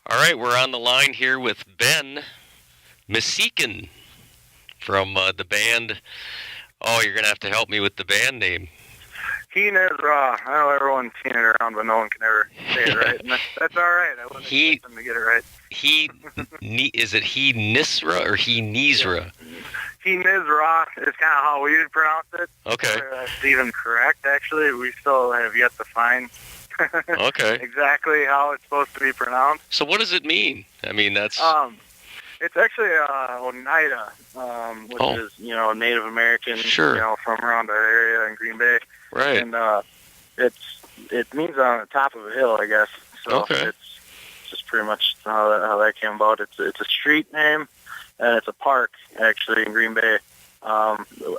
All right, we're on the line here with Ben Misikin from the band. Oh, you're going to have to help me with the band name. He-Nis-Ra. I know everyone's seen it around, but no one can ever say it right. And that's all right. I wouldn't expect them to get it right. Is it He-Nis-Ra or He-Nis-Ra? He-Nis-Ra is kind of how we would pronounce it. Okay. That's even correct, actually. We still have yet to find Okay. exactly how it's supposed to be pronounced. So what does it mean? I mean, that's... It's actually Oneida, which is, Native American, Sure. From around our area in Green Bay. Right. And it means on the top of a hill, I guess. So it's just pretty much how that came about. It's a street name, and it's a park, actually, in Green Bay.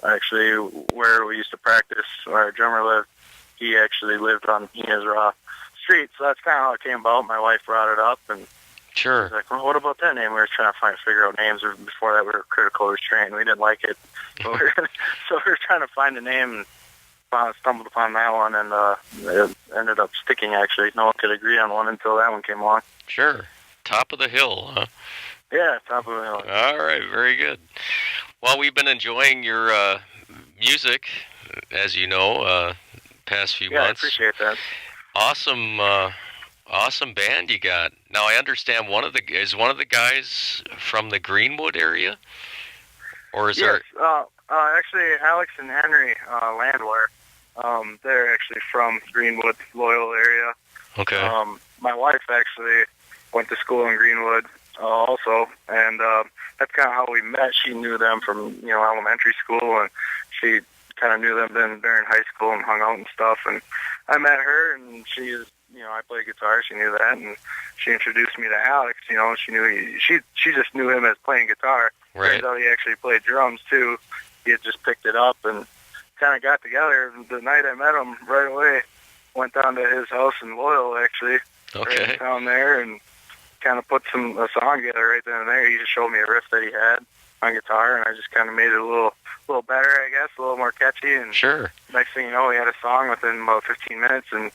Actually, where we used to practice, where our drummer lived, he actually lived on He-Nis-Ra Street. So that's kind of how it came about. My wife brought it up, and sure. Like, well, what about that name? We were trying to figure out names. Before that, we were critical restraint. We didn't like it, so we were trying to find a name, and stumbled upon that one, and it ended up sticking. Actually, no one could agree on one until that one came along. Sure, top of the hill, huh? Yeah, top of the hill. All right, very good. Well, we've been enjoying your music, as you know, past few months. Yeah, I appreciate that. Awesome band you got. Now I understand one of the guys from the Greenwood area, or is there? Actually, Alex and Henry Landwehr. They're actually from Greenwood, Loyal area. Okay. My wife actually went to school in Greenwood also, and that's kind of how we met. She knew them from elementary school, and she kind of knew them then during high school and hung out and stuff. And I met her, and she's. I play guitar. She knew that, and she introduced me to Alex. She knew she just knew him as playing guitar. Right. Turns out he actually played drums too. He had just picked it up and kind of got together. The night I met him, right away, went down to his house in Loyal, actually, right down there, and kind of put a song together right then and there. He just showed me a riff that he had on guitar, and I just kind of made it a little better, I guess, a little more catchy. And sure. Next thing you know, we had a song within about 15 minutes, and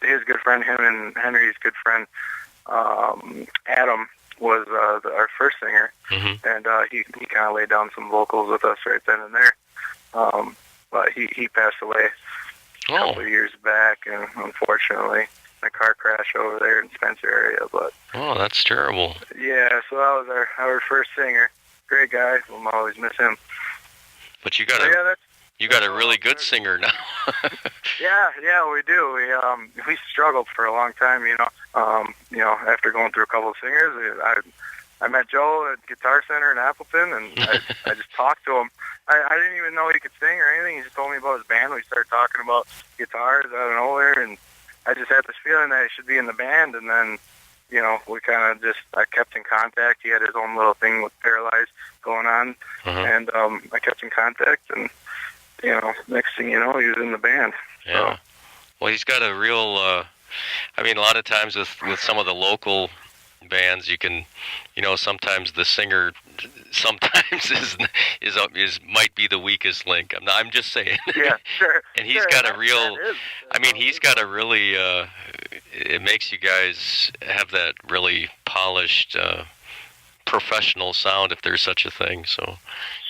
his good friend, him and Henry's good friend, Adam, was our first singer, and he kind of laid down some vocals with us right then and there. But he passed away a couple of years back, and unfortunately, in a car crash over there in Spencer area. But that's terrible. Yeah, so that was our first singer. Great guy. We'll always miss him. But you got a really good singer now. Yeah, we do. We struggled for a long time, after going through a couple of singers. I met Joe at Guitar Center in Appleton, and I just talked to him. I didn't even know he could sing or anything. He just told me about his band. We started talking about guitars out of nowhere, and I just had this feeling that he should be in the band. And then, we kind of I kept in contact. He had his own little thing with Paralyzed going on, and I kept in contact, and next thing you know, he was in the band. Yeah. So. Well, he's got a real. A lot of times with some of the local bands, you can, sometimes the singer sometimes is might be the weakest link. I'm just saying. Yeah, sure. And he's got a real. He's got a really. It makes you guys have that really polished, professional sound, if there's such a thing. So.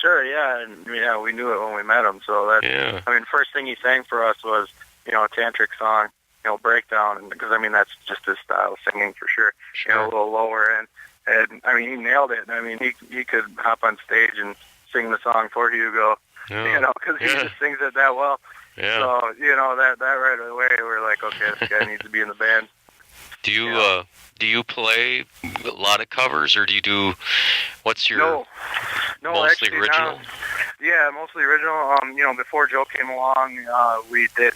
Sure. Yeah, and we knew it when we met him. So that. Yeah. First thing he sang for us was a tantric song. Breakdown, and because that's just his style of singing for sure. A little lower end, and he nailed it. He could hop on stage and sing the song for Hugo, because he just sings it that well. Yeah. So that right away we're like, okay, this guy needs to be in the band. Do you play a lot of covers, or do you do? What's your no, mostly actually, original? Yeah, mostly original. Before Joe came along, we did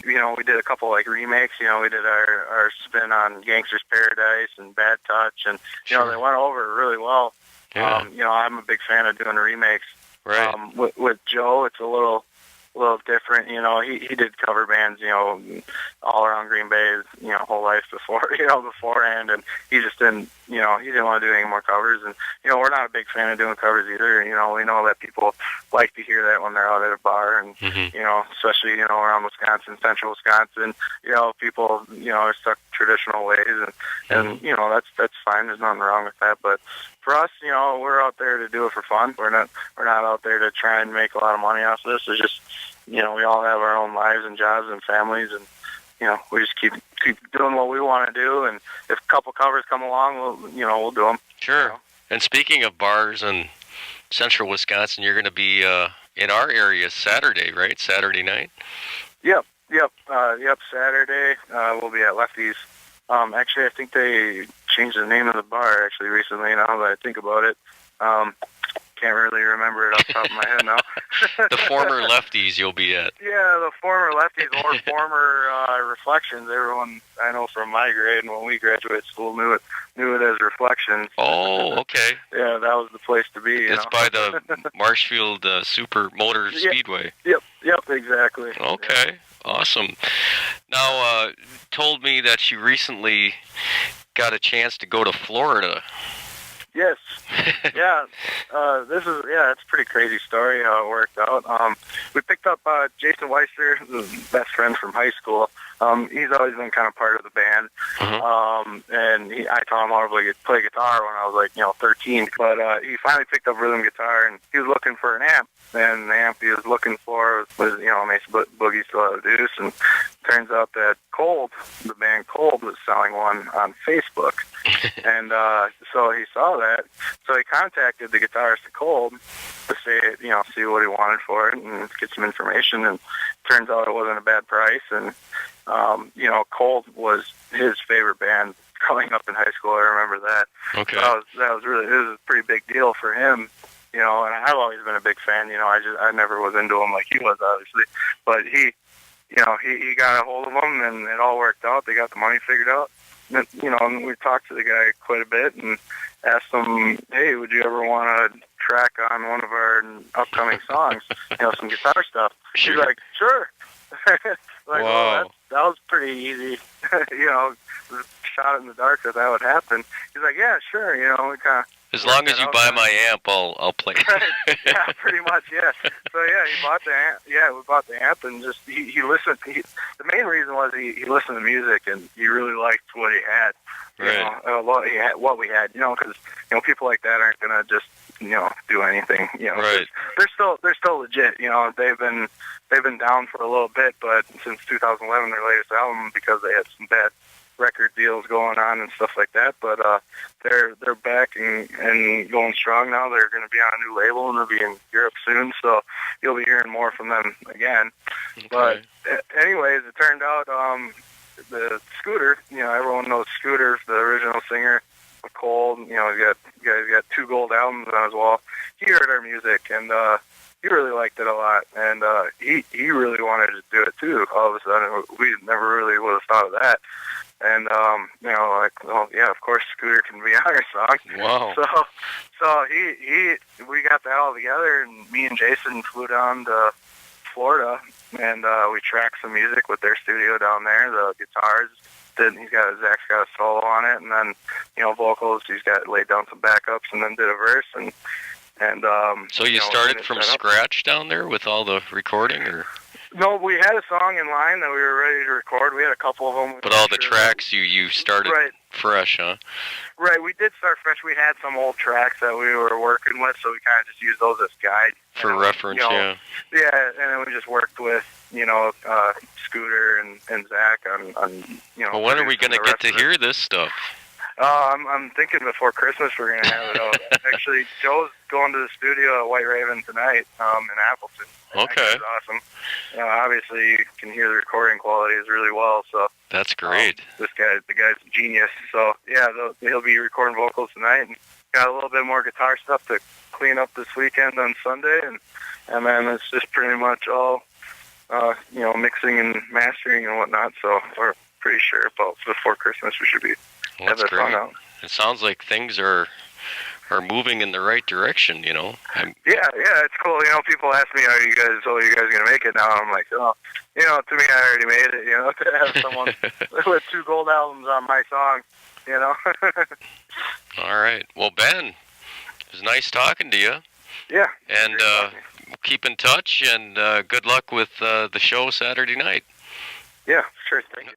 a couple remakes. We did our spin on Gangster's Paradise and Bad Touch, and they went over really well. Yeah. I'm a big fan of doing remakes. Right. With Joe, it's a little little different. You know, he did cover bands, you know, all around Green Bay, you know, whole life before, you know, beforehand, and he just didn't, you know, he didn't want to do any more covers. And you know, we're not a big fan of doing covers either. You know, we know that people like to hear that when they're out at a bar, and you know, especially, you know, around Wisconsin, central Wisconsin, you know, people, you know, are stuck traditional ways, and you know, that's fine. There's nothing wrong with that. But for us, you know, we're out there to do it for fun. We're not out there to try and make a lot of money off of this. It's just, you know, we all have our own lives and jobs and families, and you know, we just keep doing what we want to do. And if a couple covers come along, we'll do them. Sure. You know? And speaking of bars in central Wisconsin, you're going to be in our area Saturday, right? Saturday night. Yep. Saturday, we'll be at Lefty's. Actually, I think they changed the name of the bar actually recently. Now that I think about it, can't really remember it off the top of my head now. The former Lefties you'll be at. Yeah, the former Lefties or former Reflections. Everyone I know from my grade and when we graduated school knew it as Reflections. Oh, okay. Yeah, that was the place to be. It's by the Marshfield Super Motor Speedway. Yep, exactly. Okay, yeah. Awesome. Now, told me that you recently got a chance to go to Florida. Yes. Yeah. It's a pretty crazy story how it worked out. We picked up Jason Weister, the best friend from high school. He's always been kind of part of the band. And I taught him how to play guitar when I was like, 13. But he finally picked up rhythm guitar, and he was looking for an amp. And the amp he was looking for was, Mesa Boogie Still Out of Deuce. And turns out that Cold, the band Cold, was selling one on Facebook. And so he saw that. So he contacted the guitarist of Cold to say, see what he wanted for it and get some information. And turns out it wasn't a bad price. And, Cold was his favorite band growing up in high school. I remember that. Okay. So it was a pretty big deal for him. And I've always been a big fan. I never was into him like he was, obviously. But he got a hold of them, and it all worked out. They got the money figured out. And we talked to the guy quite a bit and asked him, hey, would you ever want to track on one of our upcoming songs, some guitar stuff? Sure. He's like, sure. Wow. Well, that was pretty easy, shot in the dark that would happen. He's like, yeah, sure, we kind of. As long as you buy my amp, I'll play. Right. Yeah, pretty much, yeah. So yeah, he bought the amp. Yeah, we bought the amp, and just he listened. The main reason was he listened to music, and he really liked what he had. Right. What we had, because people like that aren't gonna just do anything. Right. They're still legit. They've been down for a little bit, but since 2011, their latest album, because they had some bad record deals going on and stuff like that, but they're back and going strong now. They're going to be on a new label, and they'll be in Europe soon, so you'll be hearing more from them again. Okay. But anyways, it turned out the Scooter, everyone knows Scooter, the original singer of Cold. He's got 2 gold albums on his wall. He heard our music, and he really liked it a lot, and he really wanted to do it too. All of a sudden, we never really would have thought of that. And of course, Scooter can be on our song. Wow. So we got that all together, and me and Jason flew down to Florida, and we tracked some music with their studio down there. The guitars, Zach's got a solo on it, and then vocals. He's got laid down some backups, and then did a verse, and so you started from scratch down there with all the recording, or? No, we had a song in line that we were ready to record. We had a couple of them. But all the tracks you started fresh, huh? Right, we did start fresh. We had some old tracks that we were working with, so we kind of just used those as guides. For reference, yeah. Yeah, and then we just worked with, Scooter and Zach on Well, when are we going to get to hear this stuff? I'm thinking before Christmas we're going to have it out. Actually, Joe's going to the studio at White Raven tonight in Appleton. Okay. That's awesome. Obviously, you can hear the recording qualities really well. So that's great. The guy's a genius. So yeah, he'll be recording vocals tonight, and got a little bit more guitar stuff to clean up this weekend on Sunday, and then it's just pretty much all mixing and mastering and whatnot. So we're pretty sure about before Christmas we should be have that song out. It sounds like things are are moving in the right direction. Yeah, it's cool. People ask me, "Are you guys gonna make it now?" I'm like, oh, to me, I already made it. To have someone with 2 gold albums on my song, All right. Well, Ben, it was nice talking to you. Yeah. And keep in touch, and good luck with the show Saturday night. Yeah, sure. Thank you.